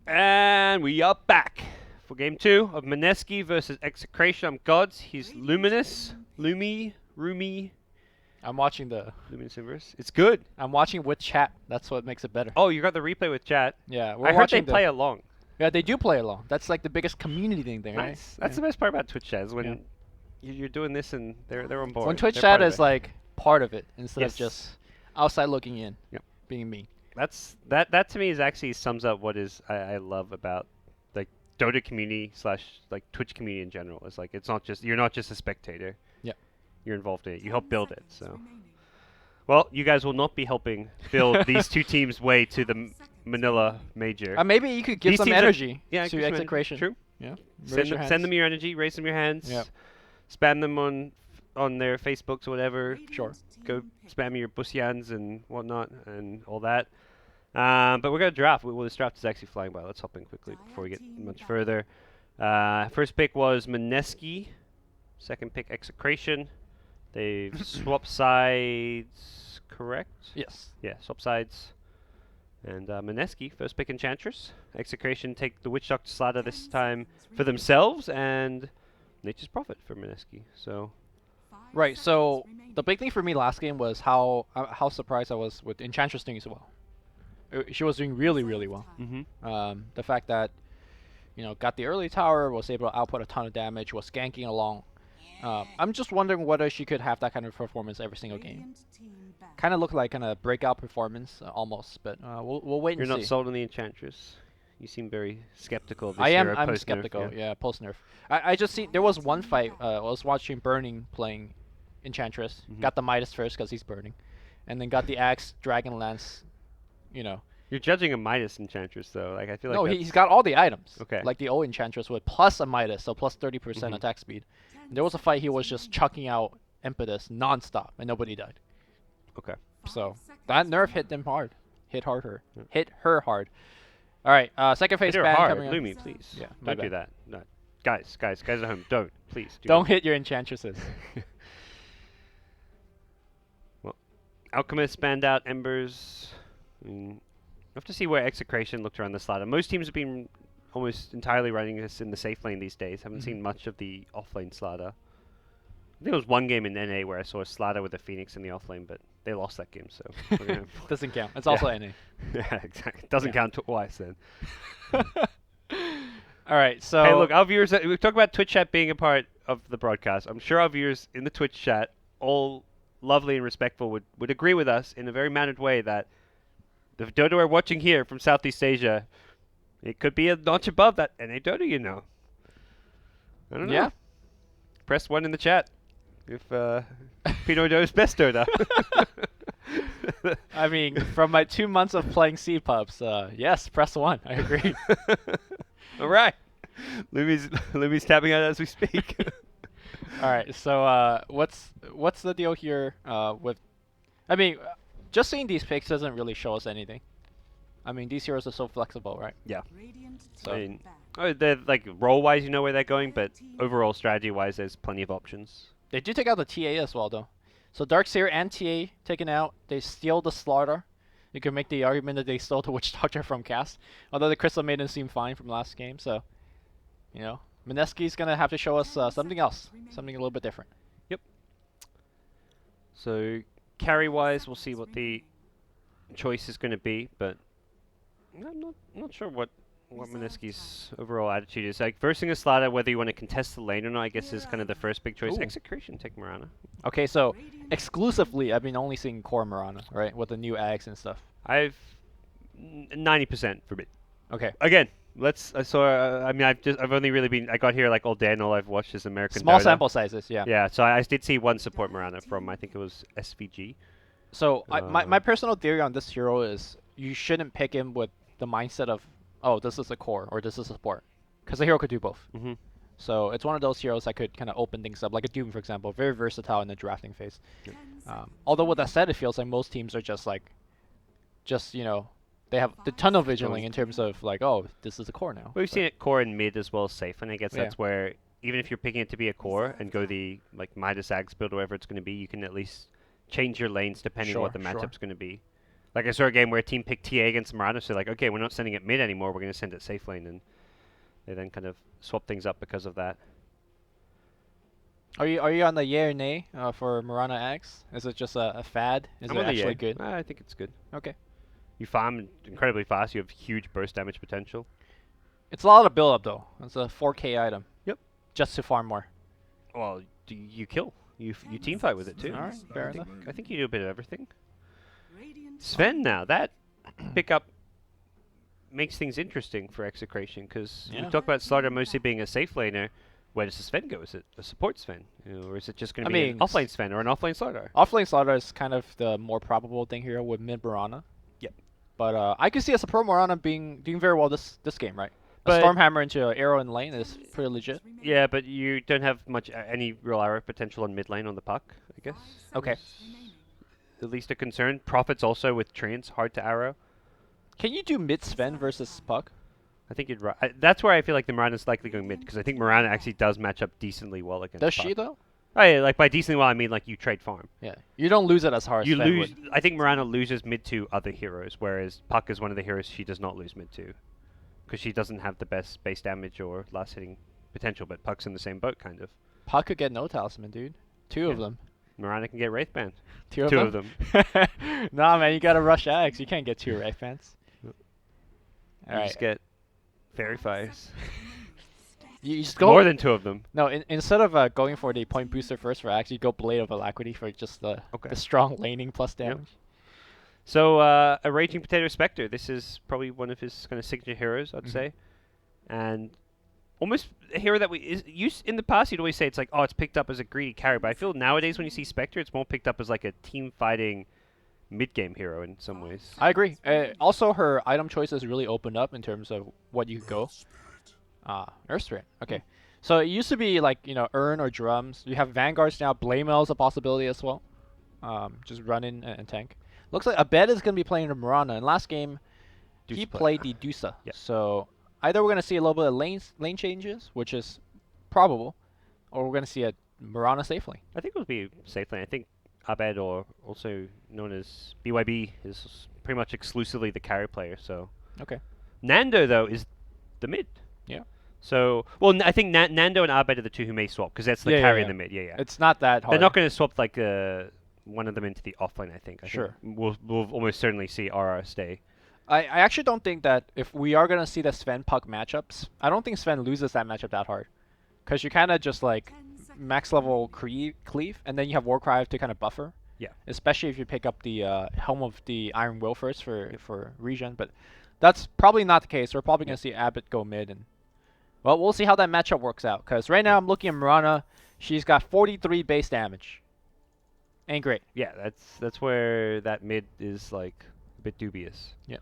And we are back for game 2 of Mineski versus Execration. I'm Gods. He's Luminous. Roomy. I'm watching the. Luminous Inverse. It's good. I'm watching with chat. That's what makes it better. Oh, you got the replay with chat. Yeah, I heard they play along. Yeah, they do play along. That's like the biggest community thing there, Nice. right? That's the best part about Twitch chat is when you're doing this and they're on board. When Twitch They're chat part of is it. like part of it instead Yes. of just outside looking in, being me. That to me is actually sums up what is I love about like Dota community / like Twitch community in general. It's like you're not just a spectator. Yep. You're involved in it. You help build it. So, well, you guys will not be helping build these two teams' way to the Manila major. Maybe you could give These some teams energy give to some energy. Execration. True. Yeah. Send them your energy. Raise them your hands. Yep. Spam them on their Facebooks or whatever. Sure. Go spam your busyans and whatnot and all that. But we're going to draft. Well, this draft is actually flying by. Let's hop in quickly before we get much further. First pick was Mineski. Second pick, Execration. They've swapped sides, correct? Yes. Yeah, swap sides. And Mineski, first pick Enchantress. Execration take the Witch Doctor Slaughter this time for themselves, and Nature's Prophet for Mineski. So. Right. So the big thing for me last game was how surprised I was with Enchantress doing so well. She was doing really, really well. Mm-hmm. The fact that, got the early tower, was able to output a ton of damage, was ganking along. I'm just wondering whether she could have that kind of performance every single game. Kind of looked like a breakout performance, almost, but we'll wait and see. You're not sold on the Enchantress. You seem very skeptical of this I am. hero I'm post-nerf, skeptical. Yeah, post nerf. I just see there was one fight. I was watching Burning playing Enchantress. Got the Midas first because he's burning, and then got the Axe, Dragon Lance. You're judging a Midas Enchantress though. Like I feel like no, he's got all the items. Okay. Like the old Enchantress with plus a Midas, so plus 30% attack speed. And there was a fight he was just chucking out Impetus nonstop, and nobody died. Okay. So that nerf hit them hard. Hit her hard. All right, second phase Hit her ban hard. coming up. Lumi, please. Yeah, Don't do that. No. Guys at home, don't. Please. Don't hit your Enchantresses. Well, Alchemist banned out Embers. We'll have to see where Execration looked around the slaughter. Most teams have been almost entirely running this in the safe lane these days. Haven't seen much of the offlane slaughter. I think it was one game in NA where I saw a slaughter with a Phoenix in the offlane, but they lost that game, so we're gonna Doesn't count. It's also NA. Yeah, exactly. Doesn't count twice then. All right, so Hey, look, our viewers. We talk about Twitch chat being a part of the broadcast. I'm sure our viewers in the Twitch chat, all lovely and respectful, would agree with us in a very mannered way that the Dota we're watching here from Southeast Asia, it could be a notch above that NA Dota, I don't know. Yeah. Press 1 in the chat if Pinot knows best Dota. I mean, from my 2 months of playing Seed Pups, yes, press 1. I agree. All right. Lumi's tapping out as we speak. All right, so what's the deal here with? I mean, just seeing these picks doesn't really show us anything. I mean, these heroes are so flexible, right? Yeah. So I mean, they're like role-wise, you know where they're going, but overall strategy-wise, there's plenty of options. they do take out the TA as well, though. So Darkseer and TA taken out. They steal the Slaughter. You can make the argument that they stole the Witch Doctor from Cast, although the Crystal Maiden seemed fine from last game. So, Mineski's gonna have to show us something else, something a little bit different. Yep. So carry-wise, we'll see what the choice is going to be, but I'm not sure what Mineski's overall attitude is. Like versing a Slaughter, whether you want to contest the lane or not, I guess is kind of the first big choice. Ooh. Execration, take Mirana. Okay, so exclusively, I've been only seeing core Mirana, right, with the new Ags and stuff. I've 90% for me. Okay. Again, I've only really been. I got here like all day, and all I've watched is American. Small Dota. sample sizes, yeah. Yeah, so I did see one support Mirana from I think it was SVG. So my personal theory on this hero is you shouldn't pick him with the mindset of, oh, this is a core or this is a support, because the hero could do both. Mm-hmm. So it's one of those heroes that could kind of open things up, like a Doom, for example, very versatile in the drafting phase. Yep. Although with that said, it feels like most teams are just they have the tunnel visioning in terms of like, oh, this is a core now. We've seen it core and mid as well as safe, and I guess Yeah. that's where even if you're picking it to be a core and go the like Midas Ags build or whatever it's going to be, you can at least change your lanes depending on what the Sure, matchup's going to be. Like I saw a game where a team picked TA against Marana, so like, okay, we're not sending it mid anymore, we're going to send it safe lane, and they then kind of swap things up because of that. Are you on the yay or nay for Mirana X? Is it just a fad? Is I'm it on the actually yay. good? I think it's good. Okay. You farm incredibly fast, you have huge burst damage potential. It's a lot of build up though. It's a 4K item. Yep. Just to farm more. Well, you kill. You team fight with it too. All right, fair enough. I think you do a bit of everything. Sven now, that pickup makes things interesting for Execration, because we Yeah. talk about Slaughter mostly being a safe laner. Where does the Sven go? Is it a support Sven? Or is it just going to be an offlane Sven or an offlane Slaughter? Offlane Slaughter is kind of the more probable thing here with mid Mirana. Yep. But I could see a support Mirana doing very well this game, right? But a Stormhammer into an arrow in lane is pretty legit. Yeah, but you don't have much any real arrow potential on mid lane on the puck, I guess. Okay. At least a concern. Profits also with treants, hard to arrow. Can you do mid Sven versus Puck? I think you'd. That's where I feel like the Mirana's likely going mid, because I think Mirana actually does match up decently well against Does Puck. she though? Oh yeah, like by decently well I mean like you trade farm. Yeah. You don't lose it as hard You as Sven lose. would. I think Mirana loses mid to other heroes, whereas Puck is one of the heroes she does not lose mid to, because she doesn't have the best base damage or last hitting potential. But Puck's in the same boat, kind of. Puck could get no talisman, dude. Two of them. Mirana can get Wraith Band. Two of them. Nah, man, you gotta rush Axe. You can't get two Wraith Bands. You Alright. just get Fairy Fires. You just go More than two of them. No, instead of going for the point booster first for Axe, you go Blade of Alacrity for just the strong laning plus damage. So a Raging Potato Spectre. This is probably one of his kind of signature heroes, I'd say, and almost a hero that used in the past. You'd always say it's like, oh, it's picked up as a greedy carry, but I feel nowadays when you see Spectre, it's more picked up as like a team fighting mid-game hero in some ways. I agree. Also, her item choices really opened up in terms of what you could go. Earth Spirit. Okay. So it used to be like, Urn or Drums. You have Vanguards now. Blamel is a possibility as well. Just run in and tank. Looks like Abed is going to be playing the Mirana. In last game, he played the Dusa. Yeah. So either we're going to see a little bit of lane changes, which is probable, or we're going to see a Mirana safe lane. I think it would be safe lane. I think Abed, or also known as BYB, is pretty much exclusively the carry player. So Okay. Nando, though, is the mid. Yeah. So, well, I think Nando and Abed are the two who may swap, because that's the carry in the mid. Yeah. It's not that hard. They're not going to swap like one of them into the offlane, I think. Sure. We'll almost certainly see RR stay. I actually don't think that if we are going to see the Sven Puck matchups, I don't think Sven loses that matchup that hard. Because you kind of just like max level cleave, and then you have Warcry to kind of buffer. Yeah. Especially if you pick up the Helm of the Iron Will first for regen. But that's probably not the case. We're probably going to see Abbott go mid. And well, we'll see how that matchup works out. Because right now I'm looking at Mirana. She's got 43 base damage. Ain't great. Yeah, that's where that mid is like a bit dubious. Yeah.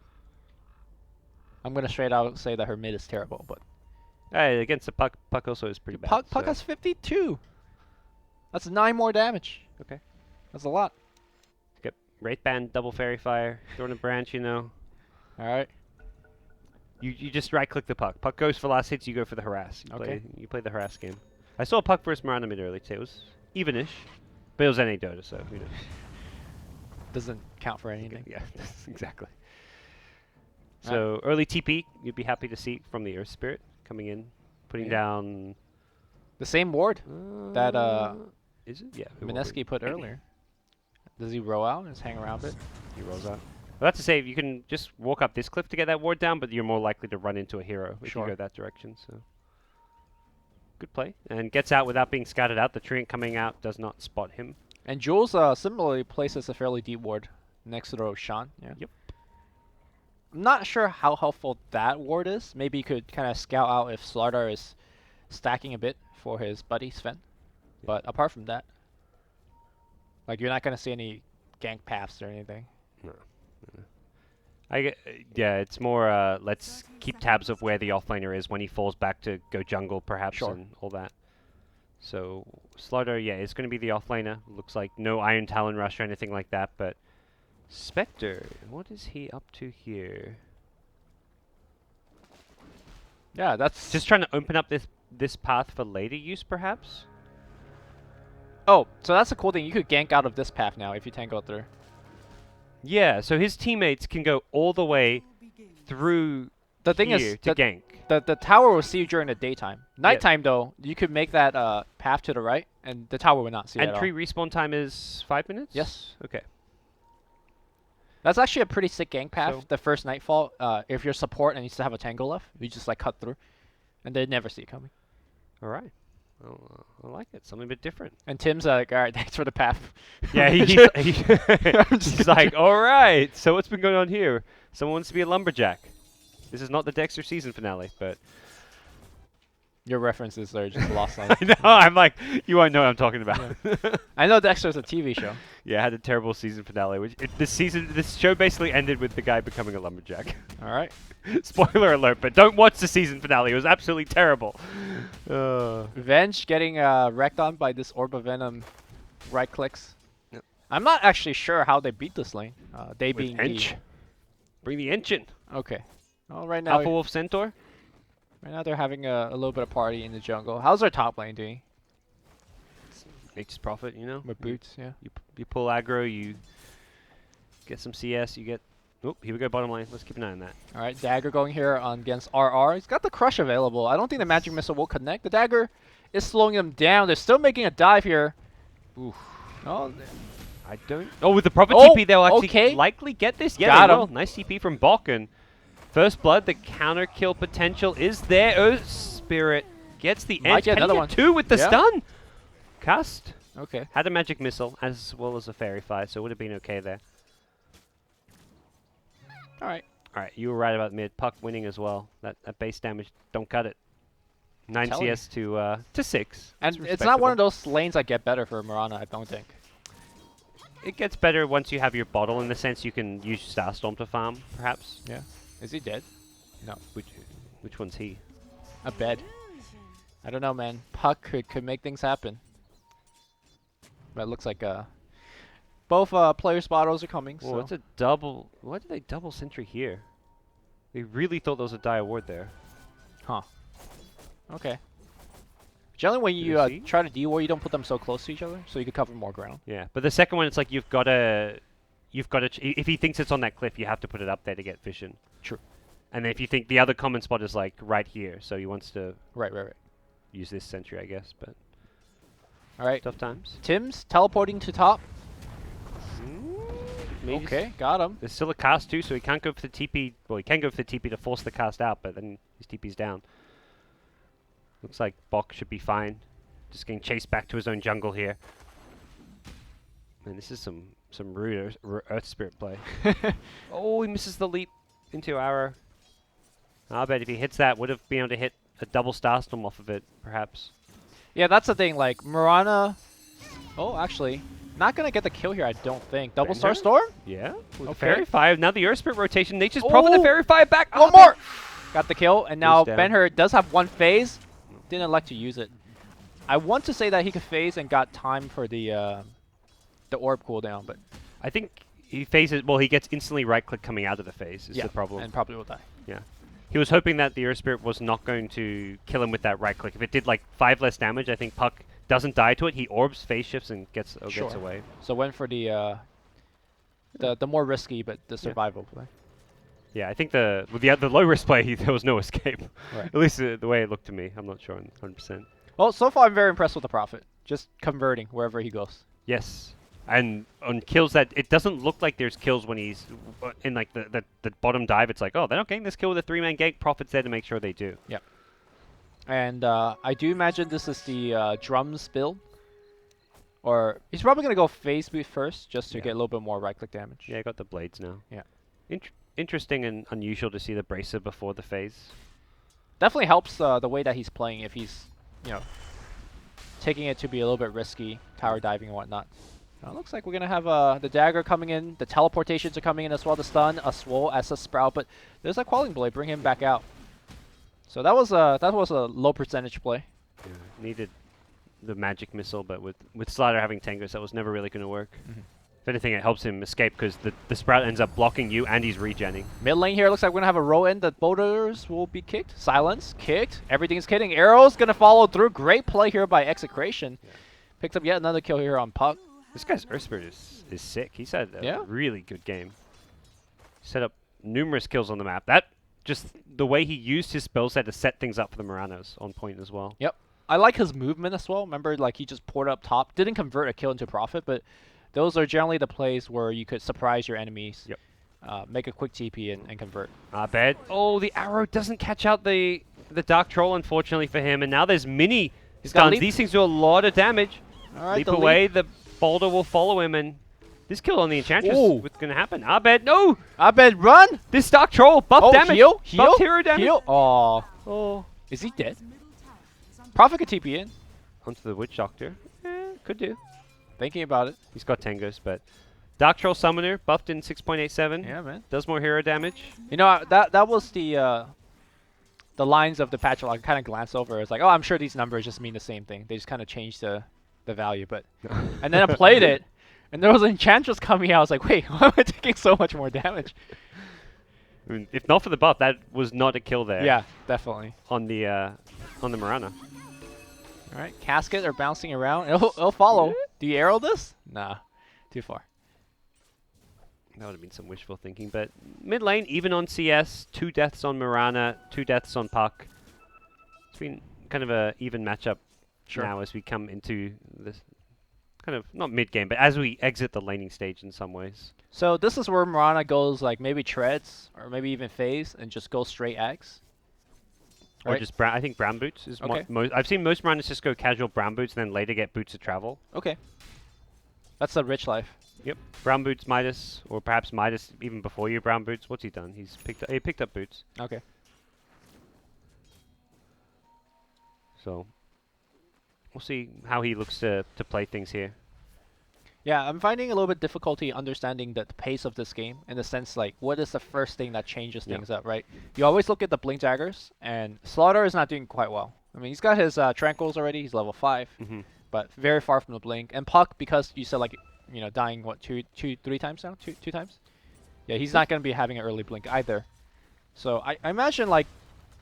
I'm gonna straight out say that her mid is terrible, but against the Puck also is pretty bad. Puck has 52. That's 9 more damage. Okay. That's a lot. Get Wraith Band, double Fairy Fire, Thorn of Branch, All right. You just right click the Puck. Puck goes for last hits, you go for the harass. You play the harass game. I saw Puck versus Mirana mid early today. It was evenish. But it was NA Dota, so who knows. Doesn't count for anything. Yeah, exactly. So early TP, you'd be happy to see from the Earth Spirit coming in, putting down the same ward that is it? Yeah. Mineski put earlier. Does he roll out and just hang around a bit? He rolls out. Well, that's to say, you can just walk up this cliff to get that ward down, but you're more likely to run into a hero if you go that direction. So good play, and gets out without being scouted out. The treant coming out does not spot him. And Jules similarly places a fairly deep ward next to the Roshan. Yeah. Yep. I'm not sure how helpful that ward is. Maybe you could kind of scout out if Slardar is stacking a bit for his buddy Sven. Yeah. But apart from that, like you're not going to see any gank paths or anything. No. Yeah, it's more let's keep tabs of where the offlaner is when he falls back to go jungle, perhaps, and all that. So Slaughter, yeah, is going to be the offlaner. Looks like no Iron Talon rush or anything like that, but Spectre, what is he up to here? Yeah, that's just trying to open up this path for later use, perhaps. Oh, so that's a cool thing. You could gank out of this path now if you tango through. Yeah, so his teammates can go all the way through The thing here is, to gank. the tower will see you during the daytime. Nighttime, though, you could make that path to the right, and the tower will not see it at all. Entry respawn time is 5 minutes? Yes. Okay. That's actually a pretty sick gank path. So- The first Nightfall, if you're support and you still have a tango left, you just like cut through, and they never see it coming. All right. Well, I like it. Something a bit different. And Tim's like, all right, thanks for the path. Yeah, he's like, all right. So what's been going on here? Someone wants to be a lumberjack. This is not the Dexter season finale, but Your references are just lost on. I know. I'm like, you won't know what I'm talking about. I know Dexter's a TV show. Yeah, I had a terrible season finale. This show basically ended with the guy becoming a lumberjack. All right. Spoiler alert, but don't watch the season finale. It was absolutely terrible. Venge getting wrecked on by this Orb of Venom right clicks. Yep. I'm not actually sure how they beat this lane. They With being Ench. Bring the engine. Okay. Well, right now, Alpha Wolf Centaur. right now they're having a little bit of party in the jungle. How's their top lane doing? Nature's Prophet, you know? With boots, yeah. You pull aggro, you get some CS, you get... Oh, here we go, bottom lane. Let's keep an eye on that. All right, Dagger going here on against RR. He's got the Crush available. I don't think the Magic Missile will connect. The Dagger is slowing them down. They're still making a dive here. Oof. Oh, I don't... Oh, with the proper Oh, TP, they'll actually okay. likely get this. Yeah, Got they him. will. Nice TP from Bok, and First Blood, the counter kill potential is there. Oh, Spirit gets the Might edge. get Can he another get one. two with the Yeah. stun? Cast. okay. Had a magic missile as well as a fairy fire, so it would have been okay there. All right. All right, you were right about mid. Puck winning as well. That base damage, don't cut it. 9 Telling you. CS to 6. And That's it's not one respectable. of those lanes that get better for Mirana, I don't think. It gets better once you have your bottle, in the sense you can use Starstorm to farm, perhaps. Yeah. Is he dead? No. Which one's he? A bed. I don't know, man. Puck could make things happen. But it looks like both players' bottles are coming. Well, So it's a double. Why did they double sentry here? They really thought there was a die ward there. okay. Generally, when you Lucy? try to D-war, you don't put them so close to each other, so you can cover more ground. Yeah, but the second one, it's like you've got to. If he thinks it's on that cliff, you have to put it up there to get vision. True. And then if you think the other common spot is like right here, so he wants to Right. use this sentry, I guess. But All right. tough times. Tim's teleporting to top. Maybe Okay, got him. There's still a cast too, so he can't go for the TP. Well, he can go for the TP to force the cast out, but then his TP's down. Looks like Bok should be fine. Just getting chased back to his own jungle here. Man, this is some rude Earth Spirit play. Oh, he misses the leap into arrow. I bet if he hits that, would have been able to hit a double Starstorm off of it, perhaps. Yeah, that's the thing. Like Mirana. Oh, actually, not gonna get the kill here. I don't think. Double Star Bender? Storm. Yeah. With Okay. Fairy Fire. Now the Earth Spirit rotation. Nature's Prophet, the Oh! Fairy Fire back. One Oh, more. Got the kill, and now down. Ben-Hur does have one phase. Didn't elect to use it. I want to say that he could phase and got time for the orb cooldown, but I think he phases. Well, he gets instantly right click coming out of the phase. Is yeah, the problem. and probably will die. Yeah. He was hoping that the Earth Spirit was not going to kill him with that right click. If it did like 5 less damage, I think Puck doesn't die to it. He orbs, phase shifts, and gets Sure. away. So went for the more risky but the survival play. Yeah, I think with the low risk play, there was no escape. Right. At least the way it looked to me. I'm not sure 100%. Well, so far I'm very impressed with the Prophet. Just converting wherever he goes. Yes. And on kills that, it doesn't look like there's kills when he's in like the bottom dive. It's like, oh, they're not getting this kill with a 3-man gank. Prophet's there to make sure they do. Yep. And I do imagine this is the drums build. Or he's probably going to go phase boot first just to Yeah. get a little bit more right-click damage. Yeah, I got the blades now. Yeah. Interesting and unusual to see the bracer before the phase. Definitely helps the way that he's playing if he's, taking it to be a little bit risky, tower diving and whatnot. Looks like we're going to have the dagger coming in. The teleportations are coming in as well. The stun, a swole, as a sprout. But there's a Quelling Blade. Bring him back out. So that was a low percentage play. Yeah, needed the magic missile, but with Slider having Tangos, that was never really going to work. Mhm. If anything, it helps him escape because the Sprout ends up blocking you and he's regenning. Mid lane here looks like we're going to have a row in. The boulders will be kicked. Silence, kicked. Everything's kidding. Arrows going to follow through. Great play here by Execration. Yeah. Picks up yet another kill here on Puck. This guy's Earth Spirit is sick. He's had a really good game. Set up numerous kills on the map. That just the way he used his spell set to set things up for the Muranos on point as well. Yep. I like his movement as well. Remember, like he just poured up top, didn't convert a kill into profit, but those are generally the plays where you could surprise your enemies. Yep. Make a quick TP and convert. Bad. Oh, the arrow doesn't catch out the Dark Troll, unfortunately for him. And now there's mini stuns. These things do a lot of damage. All right, leap away, the boulder will follow him, and this kill on the Enchantress is what's going to happen. Abed, no! Abed, run! This Dark Troll, buff damage. Heal? Buff hero damage. Heal? Oh. Is he dead? Prophet could TP in. Onto the Witch Doctor. Could do. Thinking about it. He's got Tangos, but Dark Troll Summoner buffed in 6.87. Yeah, man. Does more hero damage. You know, that was the lines of the patch I kind of glanced over. It's like, oh, I'm sure these numbers just mean the same thing. They just kind of changed the value, but and then I played it, and there was an Enchantress coming out. I was like, wait, why am I taking so much more damage? I mean, if not for the buff, that was not a kill there. Yeah, definitely. On the Murana. All right, Casket are bouncing around. It'll follow. Do you arrow this? Nah, too far. That would have been some wishful thinking, but mid lane, even on CS, 2 deaths on Murana, 2 deaths on Puck. It's been kind of a even matchup now as we come into this kind of, not mid game, but as we exit the laning stage in some ways. So this is where Murana goes like maybe treads or maybe even phase and just go straight Ags. Or just I think brown boots is most. I've seen most Muranas just go casual brown boots and then later get boots of travel. Okay. That's a rich life. Yep. Brown boots Midas, or perhaps Midas even before you brown boots. What's he done? He picked up boots. Okay. So we'll see how he looks to play things here. Yeah, I'm finding a little bit difficulty understanding the pace of this game in the sense like what is the first thing that changes things up, right? You always look at the Blink Daggers, and Slaughter is not doing quite well. I mean, he's got his Tranquils already. He's level 5, but very far from the Blink. And Puck, because you said like, you know, dying what, 3 times now? Two times? Yeah, he's not going to be having an early Blink either. So I imagine like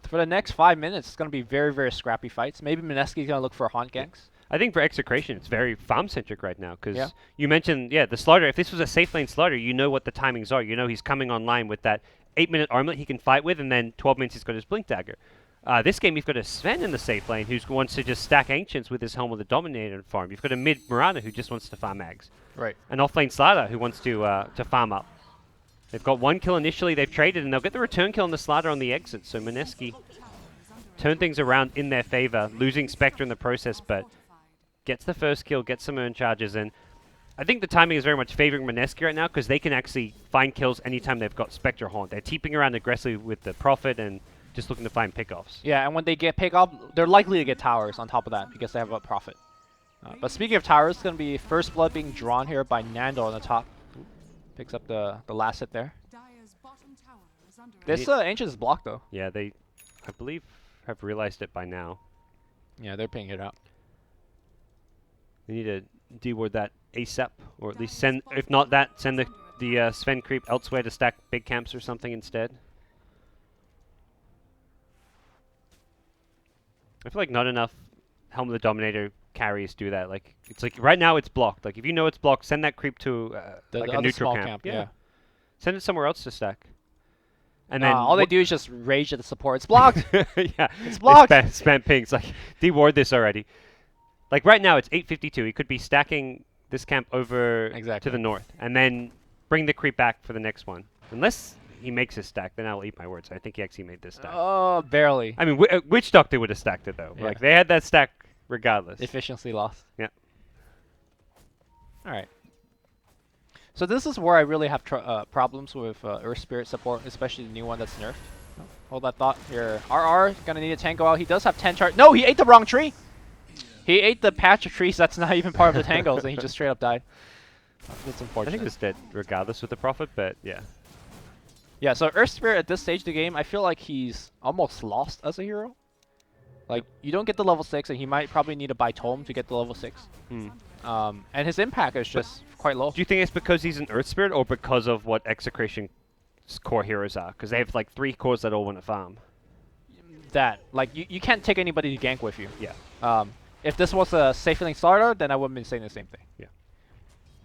for the next 5 minutes, it's going to be very, very scrappy fights. Maybe Mineski's going to look for haunt ganks. I think for Execration, it's very farm-centric right now, because you mentioned, the Slaughter. If this was a safe lane Slaughter, you know what the timings are. You know he's coming online with that 8-minute armlet he can fight with, and then 12 minutes he's got his Blink Dagger. This game, you've got a Sven in the safe lane who wants to just stack Ancients with his Helm of the Dominator farm. You've got a mid Murana who just wants to farm Ags. Right. An off-lane Slaughter who wants to farm up. They've got 1 kill initially, they've traded, and they'll get the return kill on the Slaughter on the exit, so Mineski turn things around in their favor, losing Spectre in the process, but gets the first kill, gets some earn charges, and I think the timing is very much favoring Mineski right now because they can actually find kills anytime they've got Spectre Haunt. They're teeping around aggressively with the Prophet and just looking to find pickoffs. Yeah, and when they get pick off, they're likely to get towers on top of that because they have a Prophet. But speaking of towers, it's going to be First Blood being drawn here by Nando on the top. Picks up the last hit there. This Ancient is blocked though. Yeah, they, I believe, have realized it by now. Yeah, they're picking it up. They need to deward that ASAP, or at least send, if not that, send the Sven creep elsewhere to stack big camps or something instead. I feel like not enough Helm of the Dominator carries do that. Like, it's like right now it's blocked. Like if you know it's blocked, send that creep to like a neutral camp. Yeah. Send it somewhere else to stack. And then all they do is just rage at the support. It's blocked. Yeah, it's blocked. Spam pings. Like deward this already. Like right now it's 8:52. He could be stacking this camp over to the north, and then bring the creep back for the next one. Unless he makes his stack, then I'll eat my words. I think he actually made this stack. Oh, barely. I mean, Witch Doctor would have stacked it though. Yeah. Like they had that stack regardless. Efficiency lost. Yeah. All right. So this is where I really have problems with Earth Spirit support, especially the new one that's nerfed. Oh, hold that thought. Your RR gonna need a tango out. He does have 10 charge. No, he ate the wrong tree. He ate the patch of trees that's not even part of the tangos, and he just straight up died. That's unfortunate. I think it's dead regardless with the Prophet, but yeah. Yeah, so Earth Spirit at this stage of the game, I feel like he's almost lost as a hero. Like, you don't get the level 6, and he might probably need to buy Tome to get the level 6. And his impact is just quite low. Do you think it's because he's an Earth Spirit, or because of what Execration's core heroes are? Because they have like 3 cores that all want to farm. That. Like, you can't take anybody to gank with you. Yeah. If this was a safe lane starter, then I wouldn't be saying the same thing. Yeah.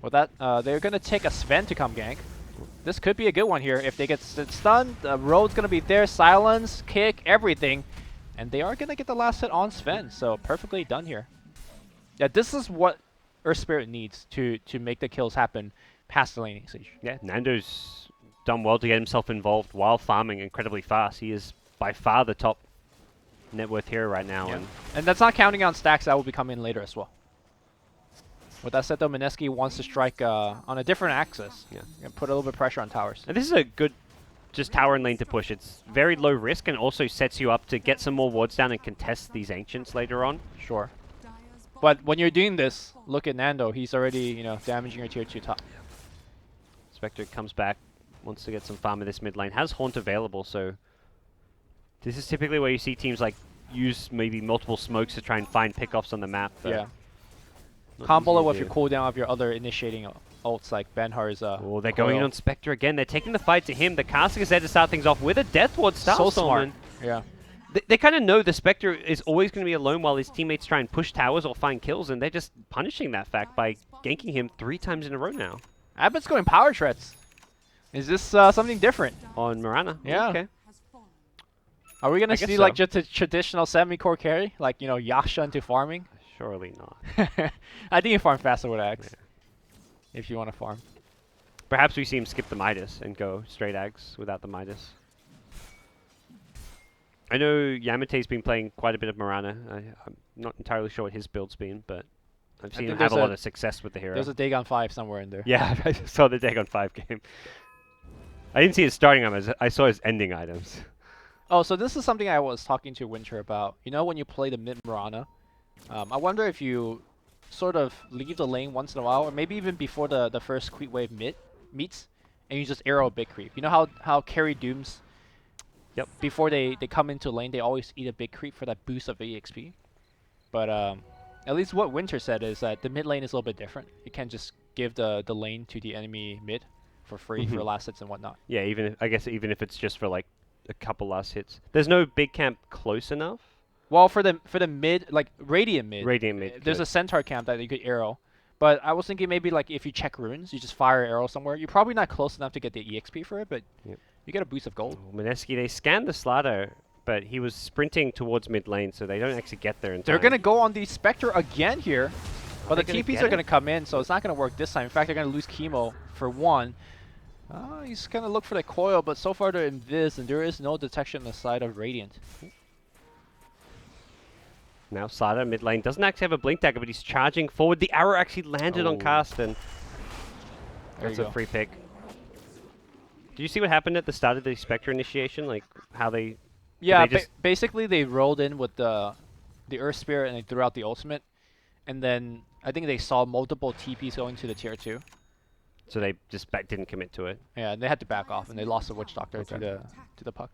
Well, they're gonna take a Sven to come gank. This could be a good one here. If they get stunned, the road's gonna be there. Silence, kick, everything. And they are gonna get the last hit on Sven, so perfectly done here. Yeah, this is what Earth Spirit needs to make the kills happen past the laning stage. Yeah, Nando's done well to get himself involved while farming incredibly fast. He is by far the top net worth hero right now. Yeah. And that's not counting on stacks that will be coming later as well. With that said, though, Mineski wants to strike on a different axis. Yeah. And put a little bit of pressure on towers. And this is a good just tower and lane to push. It's very low risk and also sets you up to get some more wards down and contest these Ancients later on. Sure. But when you're doing this, look at Nando. He's already, you know, damaging your tier 2 top. Spectre comes back, wants to get some farm in this mid lane. Has Haunt available, so this is typically where you see teams like use maybe multiple smokes to try and find pickoffs on the map. Yeah. Not Combo easy it to with do. your cooldown of your other initiating ults like Benhar's. Oh, they're going in coil. on Spectre again. They're taking the fight to him. The casting is there to start things off with a Death Ward So Starstorm. smart. and Yeah. They kind of know the Spectre is always going to be alone while his teammates try and push towers or find kills, and they're just punishing that fact by ganking him 3 times in a row now. Abbott's going power treads. Is this something different? On Mirana. Yeah. Okay. Are we gonna I guess see so. like just a traditional semi-core carry, like Yasha into farming? Surely not. I think you farm faster with Axe. Yeah. If you want to farm. Perhaps we see him skip the Midas and go straight Ags without the Midas. I know Yamate's been playing quite a bit of Mirana. I'm not entirely sure what his build's been, but I've seen him think have a there's lot a- of success with the hero. There's a Dagon 5 somewhere in there. Yeah, I saw the Dagon 5 game. I didn't see his starting items. I saw his ending items. Oh, so this is something I was talking to Winter about. You know, when you play the mid Mirana, I wonder if you sort of leave the lane once in a while, or maybe even before the first creep wave meets, and you just arrow a big creep. You know how carry dooms. Yep. Before they come into lane, they always eat a big creep for that boost of EXP. But at least what Winter said is that the mid lane is a little bit different. You can't just give the lane to the enemy mid for free for last hits and whatnot. Yeah, I guess even if it's just for like a couple last hits. There's no big camp close enough. Well, for the mid, like Radiant mid, Radiant mid. there's good. a Centaur camp that you could arrow. But I was thinking maybe like if you check runes, you just fire an arrow somewhere. You're probably not close enough to get the EXP for it, but Yep. you get a boost of gold. Oh, Mineski, they scanned the Slatter, but he was sprinting towards mid lane, so they don't actually get there in time. They're going to go on the Spectre again here. But the Are they gonna TPs get are it? going to come in, so it's not going to work this time. In fact, they're going to lose Chemo for 1. He's going to look for the coil, but so far they're invis, and there is no detection on the side of Radiant. Now Slatter mid lane doesn't actually have a blink dagger, but he's charging forward. The arrow actually landed on Oh. cast, and There that's you a go. free pick. Did you see what happened at the start of the Spectre initiation? Like how they Yeah, they just- basically they rolled in with the Earth Spirit and they threw out the ultimate. And then I think they saw multiple TPs going to the tier 2. so they just didn't commit to it. Yeah, and they had to back off and they lost the Witch Doctor Okay. to the puck.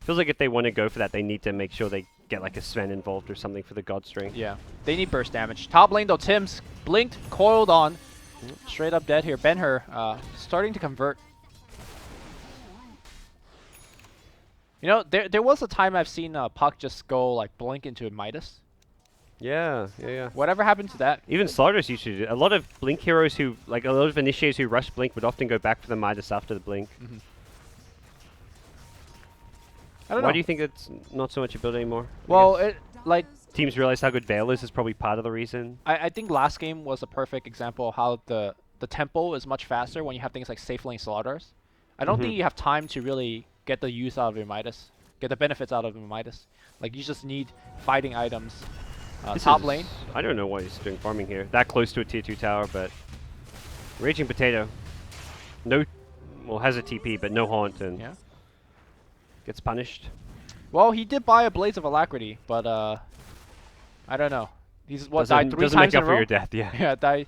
Feels like if they want to go for that, they need to make sure they get like a Sven involved or something for the God String. Yeah, they need burst damage. Top lane though, Tim's blinked, coiled on. Straight up dead here. Ben-Hur starting to convert. You know, there was a time I've seen Puck just go like blink into a Midas. Yeah. Whatever happened to that? Even Slaughters used to do it. A lot of Blink heroes who, like a lot of initiators who rush Blink would often go back for the Midas after the Blink. I don't Why know. do you think it's not so much a build anymore? I Well, guess it like teams realize how good Veil is probably part of the reason. I think last game was a perfect example of how the tempo is much faster when you have things like safe lane slaughters. I don't think you have time to really get the use out of your Midas, get the benefits out of your Midas. Like you just need fighting items. This Top is- lane. I don't know why he's doing farming here. That close to a tier 2 tower, but Raging Potato. No, well, has a TP, but no haunt and Yeah. gets punished. Well, he did buy a Blades of Alacrity, but I don't know. He's died 3 doesn't times make in up a for row. your death, yeah. Yeah, died.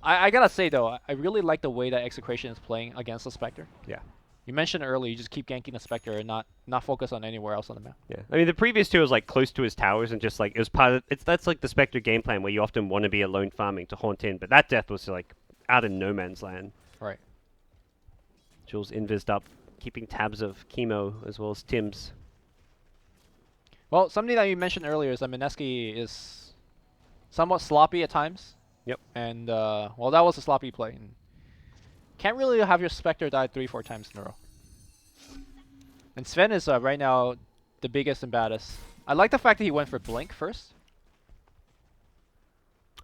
I gotta say though, I really like the way that Execration is playing against the Spectre. Yeah. You mentioned earlier, you just keep ganking the Spectre and not focus on anywhere else on the map. Yeah, I mean the previous two was like close to his towers and just like it was part of that's like the Spectre game plan where you often want to be alone farming to haunt in, but that death was like out in no man's land. Right. Jules invised up, keeping tabs of Chemo as well as Tim's. Well, something that you mentioned earlier is that Mineski is somewhat sloppy at times. Yep. And, well, that was a sloppy play. And can't really have your Spectre die 3-4 times in a row. And Sven is right now the biggest and baddest. I like the fact that he went for Blink first.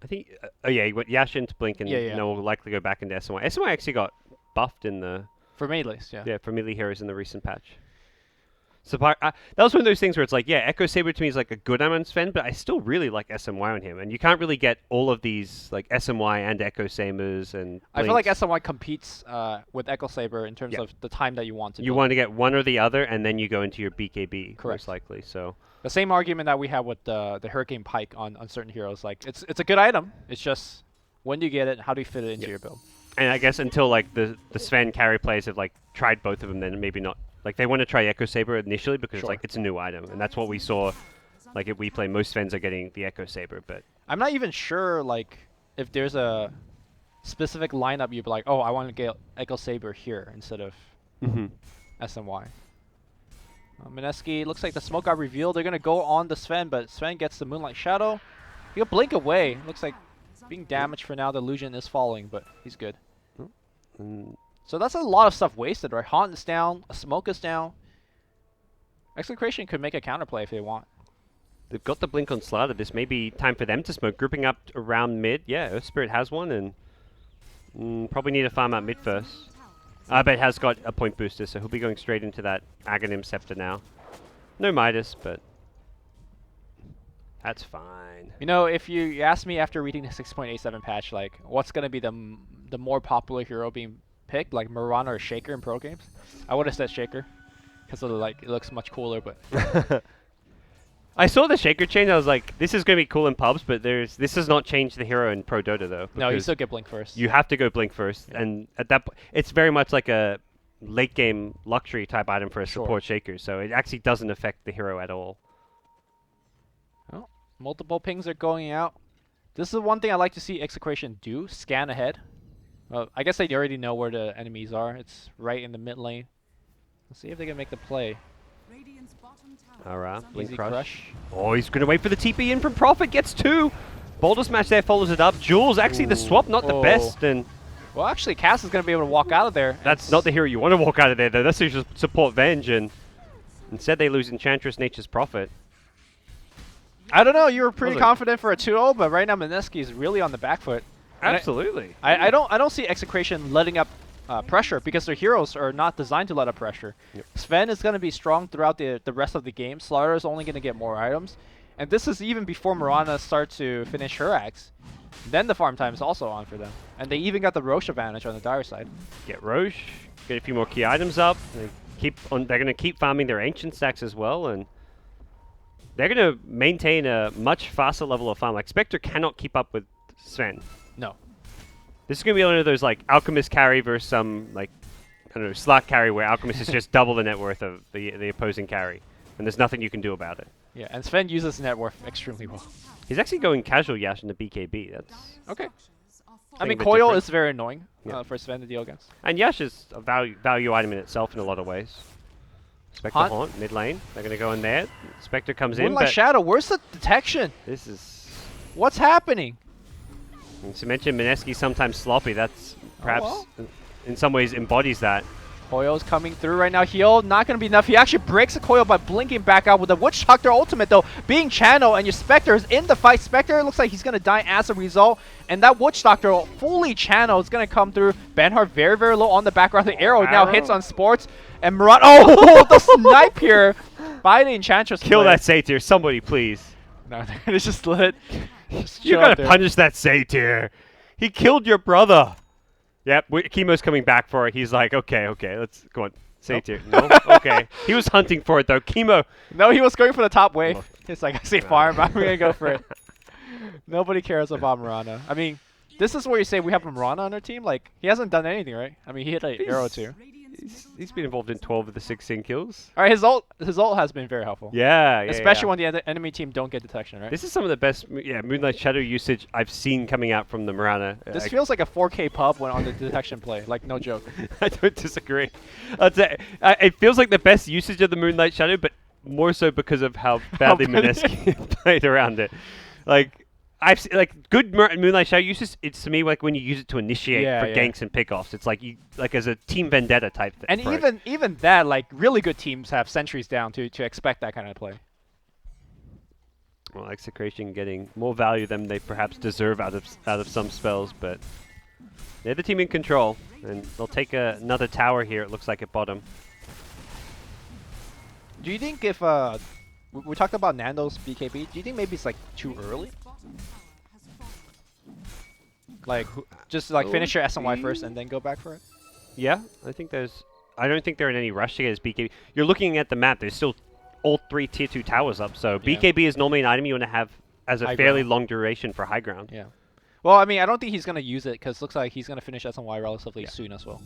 I think, oh yeah, he went Yash into Blink and Yeah. will likely go back into SMY. SMY actually got buffed in the... For melees, yeah. Yeah, for melee heroes in the recent patch. So that was one of those things where it's like, yeah, Echo Saber to me is like a good amount on Sven, but I still really like SMY on him. And you can't really get all of these like SMY and Echo Sabers and I feel like Blinks. SMY competes with Echo Saber in terms of the time that you want to You build. want to get one or the other, and then you go into your BKB, Correct. most likely. So The same argument that we have with the Hurricane Pike on certain heroes. Like, it's a good item. It's just, when do you get it? How do you fit it into your build? And I guess until like the Sven carry players have like tried both of them, then maybe not. Like they want to try Echo Saber initially because it's like it's a new item, and that's what we saw. Like if we play, most Svens are getting the Echo Saber, but I'm not even sure like if there's a specific lineup you'd be like, oh, I want to get Echo Saber here instead of SMY. Mineski, looks like the smoke got revealed. They're gonna go on the Sven, but Sven gets the Moonlight Shadow. He'll blink away. Looks like being damaged for now. The illusion is falling, but he's good. So that's a lot of stuff wasted, right? Haunt is down, a smoke is down. Execration could make a counterplay if they want. They've got the blink on Slider. This may be time for them to smoke. Grouping up around mid. Yeah, Earth Spirit has one, and probably need to farm out mid first. I bet has got a point booster, so he'll be going straight into that Aghanim Scepter now. No Midas, but that's fine. You know, if you asked me after reading the 6.87 patch, like, what's going to be the more popular hero being picked, like Mirana or Shaker in pro games, I would have said Shaker. Because like, it looks much cooler, but... I saw the Shaker change, I was like, this is going to be cool in pubs, but this does not change the hero in Pro Dota, though. No, you still get Blink first. You have to go Blink first, and at that point, it's very much like a late-game luxury type item for a support Shaker, so it actually doesn't affect the hero at all. Oh, multiple pings are going out. This is one thing I like to see Execration do, scan ahead. Well, I guess they already know where the enemies are. It's right in the mid lane. Let's see if they can make the play. Alright, Blink Easy crush. Oh, he's going to wait for the TP in from Prophet, gets two. Boulder Smash there follows it up. Jules, actually the swap, not the best. And well, actually, Cass is going to be able to walk out of there. That's not the hero you want to walk out of there, though. That's just support Venge, and instead they lose Enchantress, Nature's Prophet. I don't know, you were pretty confident for a 2-0, but right now Mineski is really on the back foot. Absolutely. I don't see Execration letting up pressure because their heroes are not designed to let up pressure. Yep. Sven is going to be strong throughout the rest of the game. Slaughter is only going to get more items. And this is even before Mirana starts to finish her axe. Then the farm time is also on for them. And they even got the Roche advantage on the dire side. Get Roche, get a few more key items up. They're going to keep farming their ancient stacks as well, and they're going to maintain a much faster level of farm. Like Spectre cannot keep up with Sven. No. This is going to be one of those like Alchemist carry versus some like, I don't know, Slot carry where Alchemist is just double the net worth of the opposing carry. And there's nothing you can do about it. Yeah, and Sven uses net worth extremely well. He's actually going casual Yash into BKB. That's okay. I a mean, bit Coil different. is very annoying Yeah. for Sven to deal against. And Yash is a value item in itself in a lot of ways. Spectre Haunt, mid lane. They're going to go in there. Spectre comes in, Moonlight but Shadow, where's the detection? this is... What's happening? To mention Mineski sometimes sloppy, that's perhaps in some ways embodies that. Coil's coming through right now. Heal, not going to be enough. He actually breaks the Coil by blinking back out with the Witch Doctor ultimate, though, being channeled, and your Spectre is in the fight. Spectre looks like he's going to die as a result, and that Witch Doctor fully channeled is going to come through. Banhart very, very low on the background. The arrow now hits on Sports, and Murat, the snipe here by the Enchantress. Kill that Satyr, somebody please. No, they're going to just let it... You gotta punish that Satyr. He killed your brother. Yep, Chemo's coming back for it. He's like, okay, let's go on. Satyr. Nope. No? Okay. He was hunting for it though. Chemo. No, he was going for the top wave. It's like, I say farm, I'm gonna go for it. Nobody cares about Mirana. I mean, this is where you say we have Mirana on our team. Like, he hasn't done anything, right? I mean, he hit an arrow too. He's been involved in 12 of the 16 kills. All right, his ult has been very helpful. Yeah, especially when the enemy team don't get detection, right? This is some of the best, Moonlight Shadow usage I've seen coming out from the Mirana. This feels like a 4K pub when on the detection play. Like, no joke. I don't disagree. It feels like the best usage of the Moonlight Shadow, but more so because of how badly Mineski played around it. Like, I've seen, like good Moonlight Shadow uses. It's to me like when you use it to initiate for ganks and pickoffs. It's like you like as a team vendetta type thing. And even that, like really good teams have sentries down to expect that kind of play. Well, Execration getting more value than they perhaps deserve out of some spells, but they're the team in control, and they'll take another tower here. It looks like at bottom. Do you think if we talked about Nando's BKB, do you think maybe it's like too early? Like just like finish your SMY first and then go back for it? Yeah, I think there's. I don't think they're in any rush to get his BKB. You're looking at the map. There's still all 3 tier 2 towers up, so BKB is normally an item you want to have as a fairly long duration for high ground. Yeah. Well, I mean, I don't think he's gonna use it because it looks like he's gonna finish SMY relatively soon as well.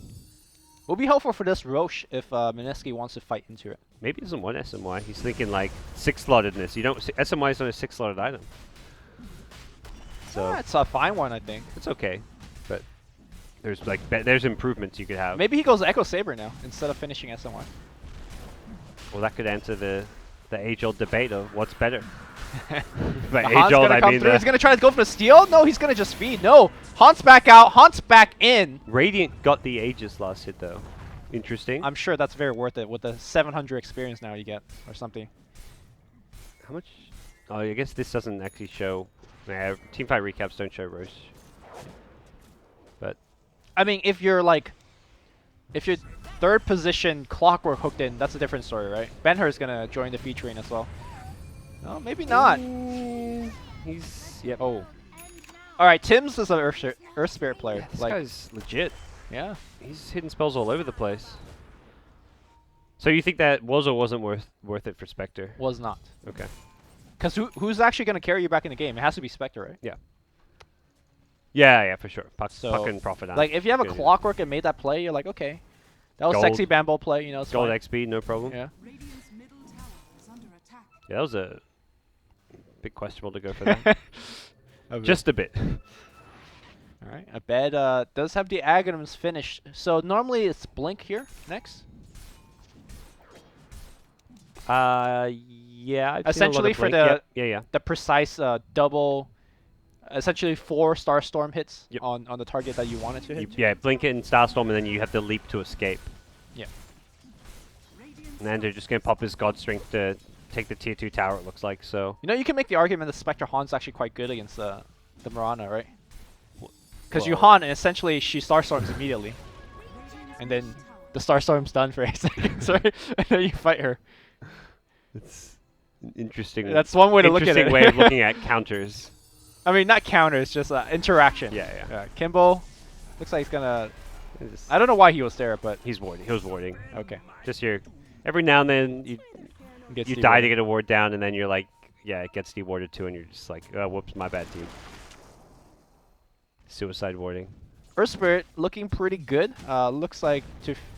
Will be helpful for this Roche if Mineski wants to fight into it. Maybe he doesn't want SMY. He's thinking like 6-slottedness. You don't. SMY is not a 6-slotted item. So it's a fine one, I think. it's okay, but there's like there's improvements you could have. Maybe he goes Echo Saber now instead of finishing SMY. Well, that could answer the age-old debate of what's better. By Han's age-old, gonna I come mean through. He's gonna try to go for the steal. No, he's gonna just feed. No, Han's back out. Han's back in. Radiant got the Aegis last hit though. Interesting. I'm sure that's very worth it with the 700 experience now you get or something. How much? Oh, I guess this doesn't actually show. Teamfight recaps don't show Roche. But I mean, if you're third position Clockwork hooked in, that's a different story, right? Ben-Hur's gonna join the featuring as well. No, maybe not. He's yep. Oh. All right, Tim's is an Earth Spirit player. Yeah, this like, guy's legit. yeah. He's hitting spells all over the place. So you think that was or wasn't worth it for Spectre? Was not. Okay. Because who's actually going to carry you back in the game? It has to be Spectre, right? Yeah. Yeah, for sure. Puck So, and profit on. like, if you have a Clockwork and made that play, you're like, okay. That was Gold. sexy Bambo play, you know, it's Gold fine. XP, no problem. Yeah. Yeah, that was a bit questionable to go for that. Just a bit. All right. Abed does have the Aghanims finished. So normally it's Blink here next. Yeah. I've seen a lot Essentially of for Blink. the the precise double, essentially 4 Starstorm hits Yep. on the target that you wanted to hit. Yeah, blink it in Starstorm, and then you have the leap to escape. Yeah. And then they're just going to pop his God Strength to take the tier 2 tower, it looks like, so... You know, you can make the argument that Spectre Han's actually quite good against the Mirana, right? Because you Han, and essentially she Starstorms immediately. And then the Starstorm's done for 8 seconds, right? And then you fight her. It's interesting. That's one way to look at it. Interesting way of looking at counters. I mean, not counters, just interaction. Yeah. Kimball looks like he's gonna... I don't know why he was there, but... He's warding. He was warding. Okay. Just here. Every now and then you die to get a ward down, and then you're like, yeah, it gets dewarded too, and you're just like, oh, whoops, my bad, dude. Suicide warding. Earth Spirit looking pretty good. Looks like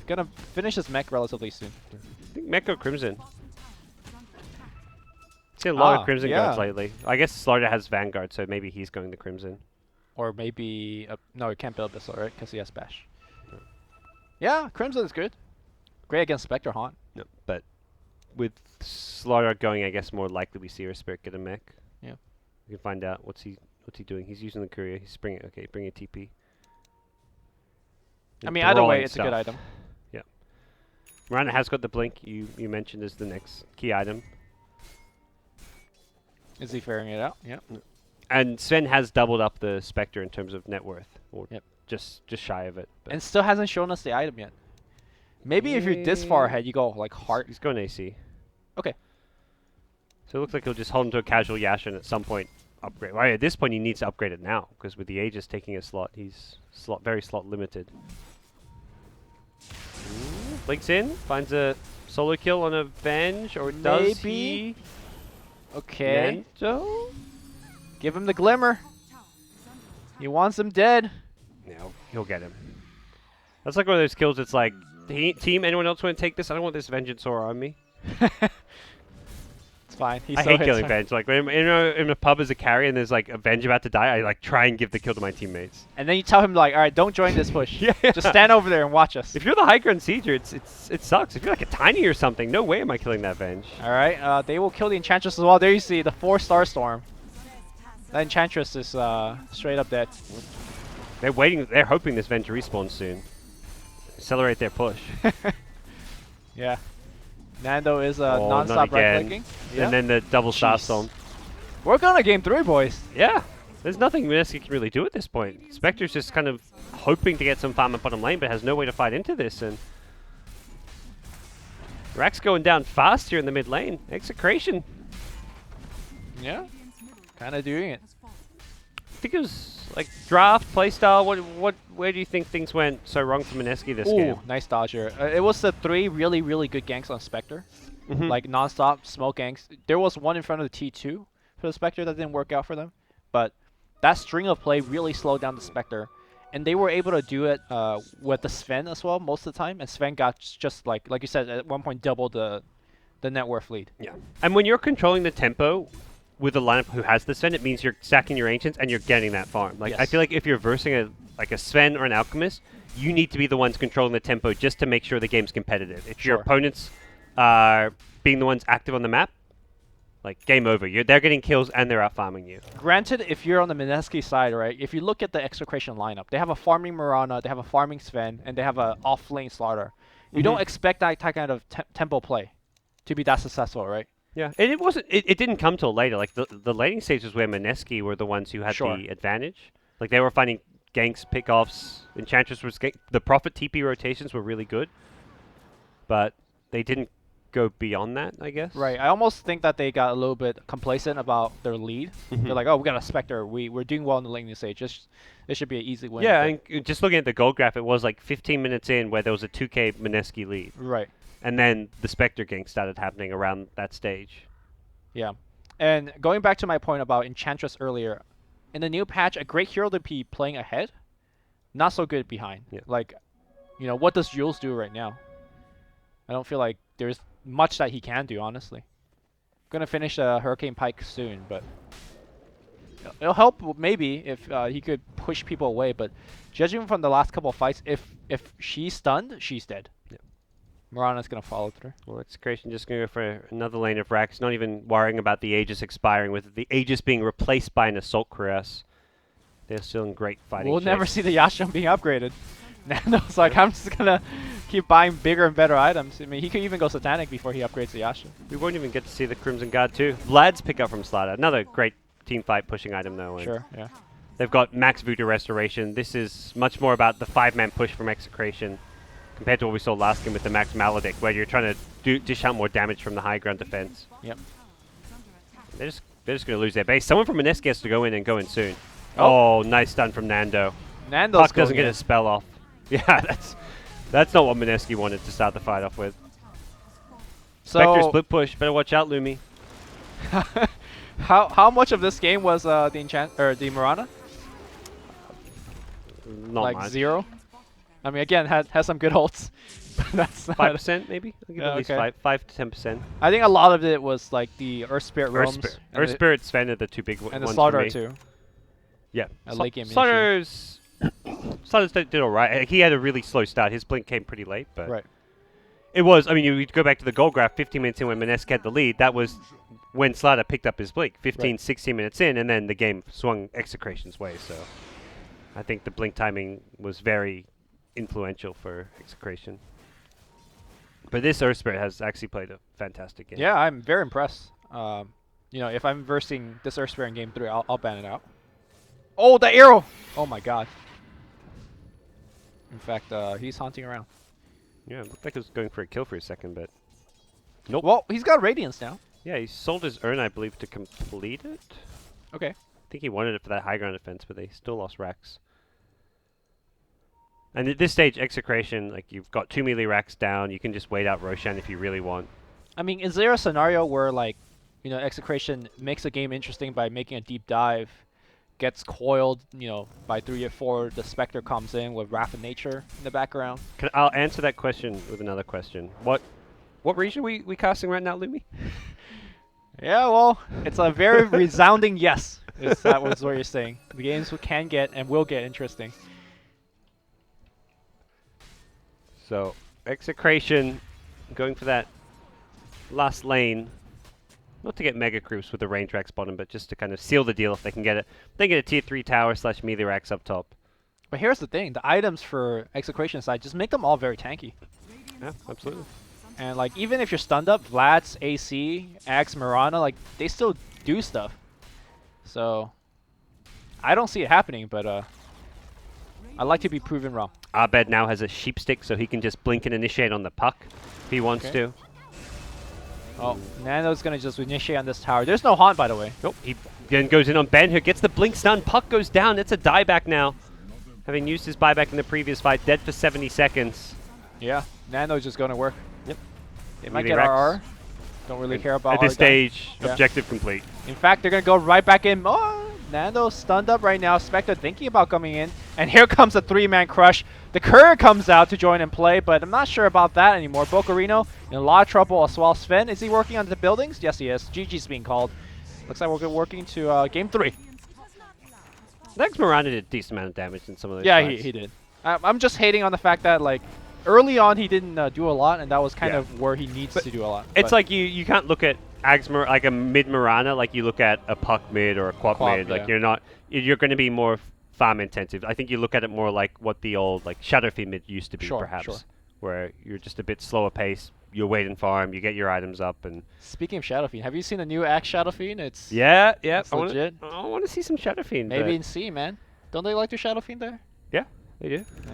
gonna finish his mech relatively soon. I think Mech go Crimson. Seen a lot of Crimson guards yeah. lately. I guess Slaughter has Vanguard, so maybe he's going to Crimson. Or maybe... no, he can't build Abyssal, right? Because he has Bash. Yeah, Crimson is good. Great against Spectre Haunt. No, but with Slaughter going, I guess more likely we see our Spirit get a mech. Yeah. We can find out what's he doing. He's using the courier. He's bringing a TP. I mean, either way, it's a good item. Yeah. Miranda has got the blink you mentioned as the next key item. Is he figuring it out? Yeah. And Sven has doubled up the Spectre in terms of net worth, or Yep. just shy of it. But And still hasn't shown us the item yet. Maybe if you're this far ahead, you go like Heart. he's going AC. Okay. So it looks like he'll just hold him to a casual Yash and at some point upgrade. Well, at this point he needs to upgrade it now, because with the Aegis taking a slot, he's very slot limited. Blinks in, finds a solo kill on a Venge, or does he? Okay. Nento? Give him the Glimmer. He wants him dead. No, he'll get him. That's like one of those kills. It's like, team, anyone else want to take this? I don't want this Vengeance Aura on me. It's fine. I hate killing Venge. Like, when I'm in a pub as a carry and there's like a Venge about to die, I like try and give the kill to my teammates. And then you tell him like, all right, don't join this push. Just stand over there and watch us. If you're the high ground Sieger, it sucks. If you're like a tiny or something, no way am I killing that Venge. All right, they will kill the Enchantress as well. There you see the 4 Starstorm. That Enchantress is straight up dead. They're waiting. They're hoping this Venge respawns soon. Accelerate their push. Yeah. Nando is Oh, not non-stop again. right-clicking. Yeah. And then the double star Jeez. storm. We're going to game 3, boys. Yeah. There's nothing Mineski can really do at this point. Spectre's just kind of hoping to get some farm at bottom lane, but has no way to fight into this. And Rack's going down fast here in the mid lane. Execration. Yeah. Kind of doing it. I think it was like draft, playstyle. Where do you think things went so wrong for Mineski this game? Ooh, nice dodge here. It was the 3 really, really good ganks on Spectre. Mhm. Like non-stop smoke ganks. There was one in front of the T2 for the Spectre that didn't work out for them. But that string of play really slowed down the Spectre. And they were able to do it with the Sven as well most of the time. And Sven got just like you said, at one point double the net worth lead. Yeah. And when you're controlling the tempo with a lineup who has the Sven, it means you're stacking your Ancients and you're getting that farm. Like I Yes. feel like if you're versing a Sven or an Alchemist, you need to be the ones controlling the tempo just to make sure the game's competitive. If your Sure. opponents are being the ones active on the map, like game over. They're getting kills and they're out farming you. Granted, if you're on the Mineski side, right, if you look at the Execration lineup, they have a farming Mirana, they have a farming Sven, and they have a off-lane Slaughter. You don't expect that kind of tempo play to be that successful, right? Yeah, and it wasn't. It didn't come till later. Like the lating stages where Mineski were the ones who had Sure. the advantage. Like they were finding ganks, pickoffs. Enchantress was the Prophet TP rotations were really good, but they didn't go beyond that, I guess. Right. I almost think that they got a little bit complacent about their lead. They're like, oh, we got a Spectre. We're doing well in the laning stage. This should be an easy win. Yeah, but- and just looking at the gold graph, it was like 15 minutes in where there was a 2k Mineski lead. Right. And then the Spectre gank started happening around that stage. Yeah. And going back to my point about Enchantress earlier, in the new patch, a great hero to be playing ahead, not so good behind. Yeah. Like, what does Jules do right now? I don't feel like there's much that he can do, honestly. Gonna finish Hurricane Pike soon, but it'll help maybe if he could push people away. But judging from the last couple of fights, if she's stunned, she's dead. Yeah. Mirana's gonna follow through. Well, Execration just going to go for another lane of racks, not even worrying about the Aegis expiring, with the Aegis being replaced by an Assault Cuirass. They're still in great fighting We'll shape. never see the Yashon being upgraded. Nando's like, I'm just gonna keep buying bigger and better items. I mean, he could even go Satanic before he upgrades the Yashon. We won't even get to see the Crimson Guard too. Vlad's pick up from Slaughter. Another great team fight pushing item though. and Sure, yeah. They've got max Voodoo Restoration. This is much more about the 5-man push from Execration compared to what we saw last game with the max Maledict, where you're trying to dish out more damage from the high ground defense. Yep. They're just going to lose their base. Someone from Mineski has to go in and go in soon. Oh. Oh, nice stun from Nando. Nando's Puck doesn't going get a spell off. Yeah, that's not what Mineski wanted to start the fight off with. Spectre So, split push. Better watch out, Lumi. how much of this game was the the Mirana? Not Like much. 0? I mean, again, has some good ults. But that's not 5% maybe? I'll give Yeah, at least okay. 5 to 10%. I think a lot of it was like the Earth Spirit Realms. Earth Spirit, Sven are the two big ones and the for Slaughter me. too. Yeah. A late game Slaughter's did alright. He had a really slow start. His blink came pretty late, but Right. it was. I mean, you go back to the goal graph. 15 minutes in when Mineski had the lead, that was when Slaughter picked up his blink. 15, Right. 16 minutes in, and then the game swung Execration's way. So I think the blink timing was very influential for Execration. But this Earth Spirit has actually played a fantastic game. Yeah, I'm very impressed. If I'm versing this Earth Spirit in game 3, I'll ban it out. Oh, the arrow! Oh my god. In fact, he's haunting around. Yeah, it looked like he was going for a kill for a second, but nope. Well, he's got Radiance now. Yeah, he sold his urn, I believe, to complete it. Okay. I think he wanted it for that high ground defense, but they still lost racks. And at this stage, Execration, like you've got 2 melee racks down. You can just wait out Roshan if you really want. I mean, is there a scenario where, like, Execration makes a game interesting by making a deep dive, gets coiled, by 3 or 4, the Spectre comes in with Wrath of Nature in the background? I'll answer that question with another question. What region are we casting right now, Lumi? Yeah, well, it's a very resounding yes. That was what you're saying. The games can get and will get interesting. So, Execration going for that last lane. Not to get mega creeps with the range racks bottom, but just to kind of seal the deal if they can get it. They get a tier 3 tower / melee racks up top. But here's the thing: the items for Execration side just make them all very tanky. Yeah, absolutely. And like even if you're stunned up, Vlad's AC, Axe, Mirana, like they still do stuff. So I don't see it happening, but I like to be proven wrong. Abed now has a sheep stick, so he can just blink and initiate on the puck if he wants to. Oh, Nano's gonna just initiate on this tower. There's no haunt, by the way. Nope, he then goes in on Ben, who gets the blink stun. Puck goes down. It's a dieback now. Having used his buyback in the previous fight, dead for 70 seconds. Yeah, Nano's just gonna work. Yep. They might Melee get racks. RR. Don't really care about At this RR down. stage, Yeah. objective complete. In fact, they're gonna go right back in. Oh, Nano's stunned up right now. Spectre thinking about coming in. And here comes a 3-man crush. The Courier comes out to join and play, but I'm not sure about that anymore. Bocarino in a lot of trouble as well. Sven, is he working on the buildings? Yes, he is. GG's being called. Looks like we're working to game 3. Next Miranda did a decent amount of damage in some of those Yeah, fights. he did. I'm just hating on the fact that, like, early on he didn't do a lot, and that was kind of where he needs to do a lot. It's But like you can't look at Agsmir like a mid Mirana like you look at a puck mid or a quad mid. Like yeah. you're going to be more farm intensive. I think you look at it more like what the old like Shadow Fiend mid used to be, Sure, perhaps, sure. where you're just a bit slower pace. You wait and farm. You get your items up and. Speaking of Shadow Fiend, have you seen the new Axe Shadow Fiend? It's Yeah. It's I legit. want to see some Shadow Fiend. maybe in C, man. Don't they like the Shadow Fiend there? Yeah, they do. Yeah.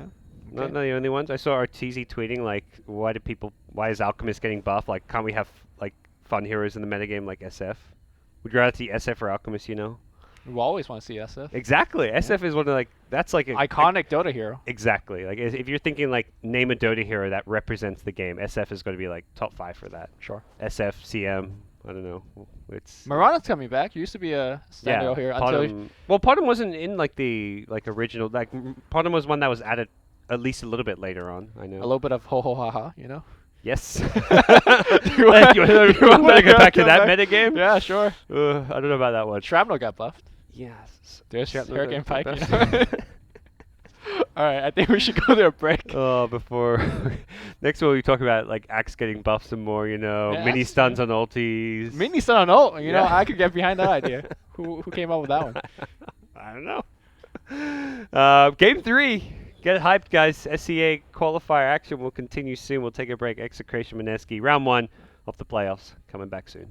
Not the only ones. I saw Arteezy tweeting like, why is Alchemist getting buffed? Like, can't we have like fun heroes in the metagame like SF? Would you rather see SF or Alchemist? You know. We always want to see SF. Exactly. SF is one of like that's like a Iconic Dota hero. exactly. Like if you're thinking like name a Dota hero that represents the game, SF is going to be like top 5 for that. Sure. SF, CM. I don't know. It's Mirana's coming back. He used to be a standout here until Potom wasn't in like the original. Like Potom was one that was added at least a little bit later on. I know. a little bit of ho ho ha ha, you know. Yes. You want you want to go back to that metagame? Yeah, sure. I don't know about that one. Shrapnel got buffed. Yes. There's Shrapnel Hurricane got Pike. You buffed. know? All right, I think we should go to a break. Before next one we talk about like Axe getting buffed some more, you know, Yeah, mini Axe, stuns on ultis. Mini Sun on ult. You know, Yeah. I could get behind that idea. Who came up with that one? I don't know. Game 3. Get hyped, guys. SCA qualifier action will continue soon. We'll take a break. Execration Mineski. Round 1 of the playoffs. Coming back soon.